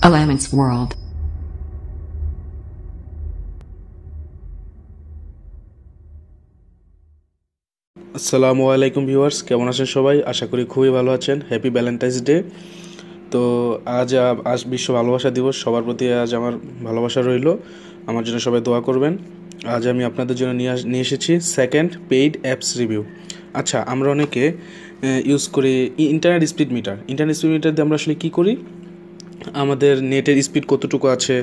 Alamin'ss World. আসসালামু আলাইকুম viewers, কেমন আছেন সবাই? আশা করি খুবই ভালো আছেন। Happy Valentine's day. তো আজ বিশ্ব ভালোবাসা দিবস। সবার প্রতি আজ আমার ভালোবাসা রইল। আমার জন্য সবাই দোয়া করবেন। আজ আমি আপনাদের জন্য নিয়ে এসেছি সেকেন্ড পেইড অ্যাপস রিভিউ। আচ্ছা, আমরা অনেকে ইউজ করি internet speed metre. Internet speed metre দিয়ে আমরা আসলে কী করি? আমাদের নেটের স্পিড কতটুকু আছে,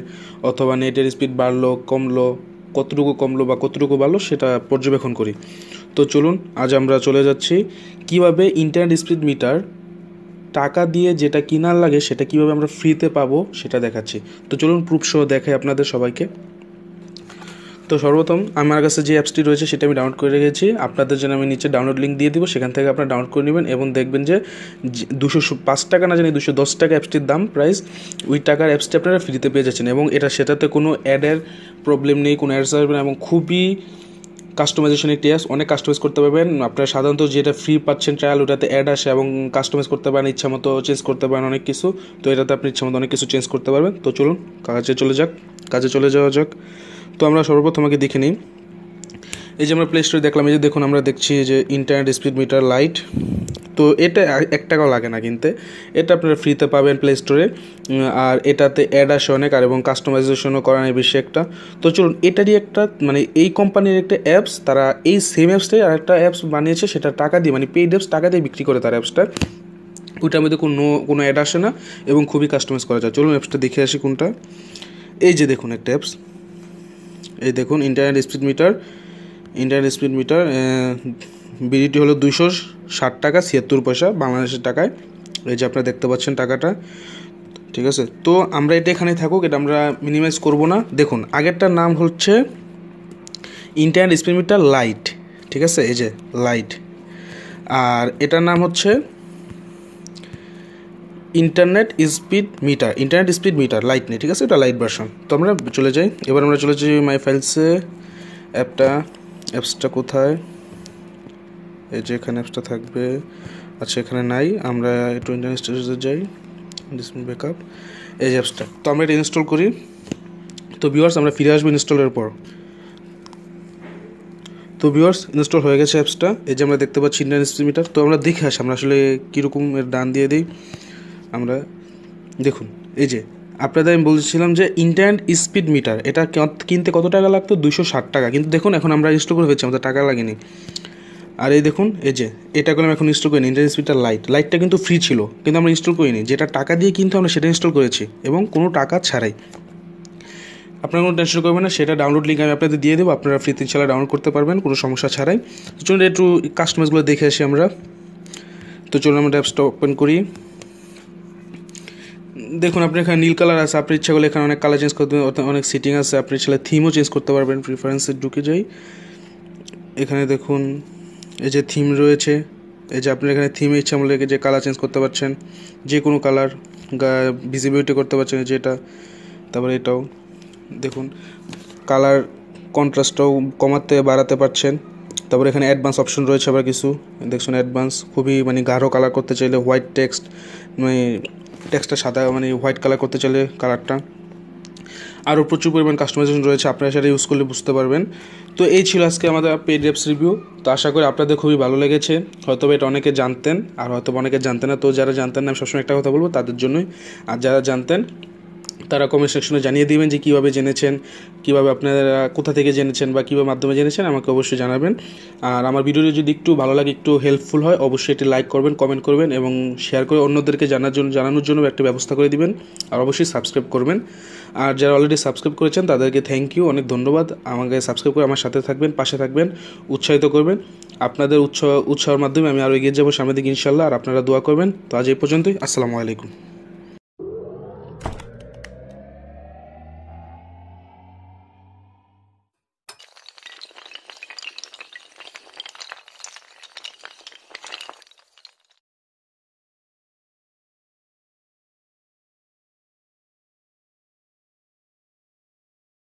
অথবা নেটের স্পিড বাড়লো কতটুকু কমলো বা কতটুকু বাড়লো সেটা পর্যবেক্ষণ করি। তো চলুন আজ আমরা চলে যাচ্ছি কিভাবে ইন্টারনেট স্পিড মিটার টাকা দিয়ে যেটা কেনার লাগে সেটা কিভাবে আমরা ফ্রিতে পাবো সেটা দেখাচ্ছি। তো চলুন প্রুফ সহ দেখাই আপনাদের সবাইকে। তো সর্বপ্রথম আমার কাছে যে অ্যাপসটি রয়েছে সেটা আমি ডাউনলোড করে রেখেছি। আপনাদের জন্য আমি নিচে ডাউনলোড লিঙ্ক দিয়ে দিব, সেখান থেকে আপনারা ডাউনলোড করে নেবেন এবং দেখবেন যে 205 টাকা না জানি 210 টাকা অ্যাপসটির দাম প্রাইস। ওই টাকার অ্যাপসটি আপনারা ফ্রিতে পেয়ে যাচ্ছেন এবং সেটাতে কোনো অ্যাডের প্রবলেম নেই, কোনো অ্যাডস আসবে না এবং খুবই কাস্টমাইজেশন একটি অ্যাপস। অনেক কাস্টমাইজ করতে পারবেন। আপনারা সাধারণত যেটা ফ্রি পাচ্ছেন ট্রায়াল, ওটাতে অ্যাড আসে এবং কাস্টমাইজ করতে পারেন, ইচ্ছা মতো চেঞ্জ করতে পারেন অনেক কিছু। তো এটাতে আপনি ইচ্ছা মতো অনেক কিছু চেঞ্জ করতে পারবেন। তো চলুন কাজে চলে যাওয়া যাক। তো আমরা সর্বপ্রথম আগে দেখে নিই। এই যে আমরা প্লে স্টোরে দেখলাম, এই যে দেখুন আমরা দেখছি যে ইন্টারনেট স্পিড মিটার লাইট। তো এটা 1 টাকাও লাগে না কিনতে, এটা আপনারা ফ্রিতে পাবেন প্লে স্টোরে। আর এটাতে অ্যাড আসে অনেক, আর এবং কাস্টমাইজেশনও করা নেই বেশি একটা। তো চলুন, এটারই একটা মানে এই কোম্পানির একটা অ্যাপস, তারা এই সেম অ্যাপসটাই আর একটা অ্যাপস বানিয়েছে, সেটা টাকা দিয়ে মানে পেইড অ্যাপস টাকা দিয়ে বিক্রি করে তার অ্যাপসটা। ওইটার মধ্যে কোনো অ্যাড আসে না এবং খুবই কাস্টমাইজ করা যায়। চলুন অ্যাপসটা দেখে আসি কোনটা। এই যে দেখুন একটা অ্যাপস, এই দেখুন ইন্টারনেট স্পিড মিটার বিডিটি হলো 260 টাকা 76 পয়সা বাংলাদেশের টাকায়। এই যে আপনারা দেখতে পাচ্ছেন টাকাটা, ঠিক আছে। তো আমরা এটা এখানে থাকুক, এটা আমরা মিনিমাইজ করব না। দেখুন আগেরটার নাম হচ্ছে ইন্টারনেট স্পিড মিটার লাইট, ঠিক আছে, এই যে লাইট। আর এটার নাম হচ্ছে ইন্টারনেট স্পিড মিটার লাইট নেই, ঠিক আছে, এটা লাইট ভার্সন। তো আমরা চলে যাই, এবার আমরা চলে যাই মাই ফাইলসে। অ্যাপসটা কোথায়? এই যে এখানে অ্যাপসটা থাকবে। আচ্ছা এখানে নাই, আমরা একটু ইন্টারনেট স্টোরেজে যাই, ব্যাকআপ। এই যে অ্যাপসটা, তো আমরা এটা ইনস্টল করি। তো ভিউয়ার্স আমরা ফিরে আসবো ইনস্টলের পর। তো ভিউয়ার্স ইনস্টল হয়ে গেছে অ্যাপসটা। এই যে আমরা দেখতে পাচ্ছি ইন্টারনেট স্পিড মিটার। তো আমরা দেখে আসি আমরা আসলে কীরকম এর ডান দিয়ে দিই। আমরা দেখুন, এই যে আপনাদের আমি বলছিলাম যে ইন্টারনেট স্পিড মিটার এটা কিনতে কত টাকা লাগতো? 260 টাকা। কিন্তু দেখুন এখন আমরা ইনস্টল করে ফেলছি, আমাদের টাকা লাগেনি। আর এই দেখুন, এই যে এটা করলাম, এখন ইনস্টল করিনি ইন্টারনেট স্পিডটা লাইটটা কিন্তু ফ্রি ছিল, কিন্তু আমরা ইনস্টল করিনি। যেটা টাকা দিয়ে কিন্তু আমরা সেটা ইনস্টল করেছি এবং কোনো টাকা ছাড়াই। আপনারা কোনো টেনশন করবেন না, সেটা ডাউনলোড লিঙ্ক আমি আপনাদের দিয়ে দেবো, আপনারা ফ্রিতে ইনশাআল্লাহ ডাউনলোড করতে পারবেন কোনো সমস্যা ছাড়াই। তো চলুন একটু কাস্টমাইজগুলো দেখে আসি আমরা। তো চলুন আমরা অ্যাপসটা ওপেন করি। দেখুন আপনি এখানে নীল কালার আছে, আপনি ইচ্ছা করলে এখানে অনেক কালার চেঞ্জ করতে, অনেক সেটিং আছে, আপনি ইচ্ছা থিমও চেঞ্জ করতে পারবেন। প্রিফারেন্সে ঢুকে যাই, এখানে দেখুন এই যে থিম রয়েছে। এই যে আপনি এখানে থিমে ইচ্ছা মতো যে কালার চেঞ্জ করতে পারছেন, যে কোনো কালার, ভিজিবিলিটি করতে পারছেন যেটা। তারপরে এটাও দেখুন কালার কন্ট্রাস্টটাও কমাতে বাড়াতে পারছেন। তারপরে এখানে অ্যাডভান্স অপশন রয়েছে আবার কিছু, দেখুন অ্যাডভান্স খুবই মানে গাঢ় কালার করতে চাইলে, হোয়াইট টেক্সট মানে টেক্সটটা সাদা মানে হোয়াইট কালার করতে চাইলে কালারটা। আরও প্রচুর পরিমাণ কাস্টমাইজেশন রয়েছে, আপনারা সেটা ইউজ করলে বুঝতে পারবেন। তো এই ছিল আজকে আমাদের পেইড অ্যাপস রিভিউ। তো আশা করি আপনাদের খুবই ভালো লেগেছে। হয়তো এটা অনেকে জানতেন আর হয়তো অনেকে জানতেন না। তো যারা জানতেন না আমি সবসময় একটা কথা বলবো তাদের জন্যই, আর যারা জানতেন তারা কমেন্ট সেকশনে জানিয়ে দিবেন যে কীভাবে জেনেছেন, কীভাবে আপনারা কোথা থেকে জেনেছেন বা কীভাবে মাধ্যমে জেনেছেন, আমাকে অবশ্যই জানাবেন। আর আমার ভিডিওটি যদি একটু ভালো লাগে, একটু হেল্পফুল হয়, অবশ্যই এটি লাইক করবেন, কমেন্ট করবেন এবং শেয়ার করে অন্যদেরকে জানানোর জন্য একটা ব্যবস্থা করে দিবেন। আর অবশ্যই সাবস্ক্রাইব করবেন। আর যারা অলরেডি সাবস্ক্রাইব করেছেন তাদেরকে থ্যাংক ইউ, অনেক ধন্যবাদ। আমাকে সাবস্ক্রাইব করে আমার সাথে থাকবেন, পাশে থাকবেন, উৎসাহিত করবেন। আপনাদের উৎসাহের মাধ্যমে আমি আরও এগিয়ে যাবো সামনের দিকে ইনশাল্লাহ। আর আপনারা দোয়া করবেন। তো আজ এই পর্যন্তই, আসসালামু আলাইকুম।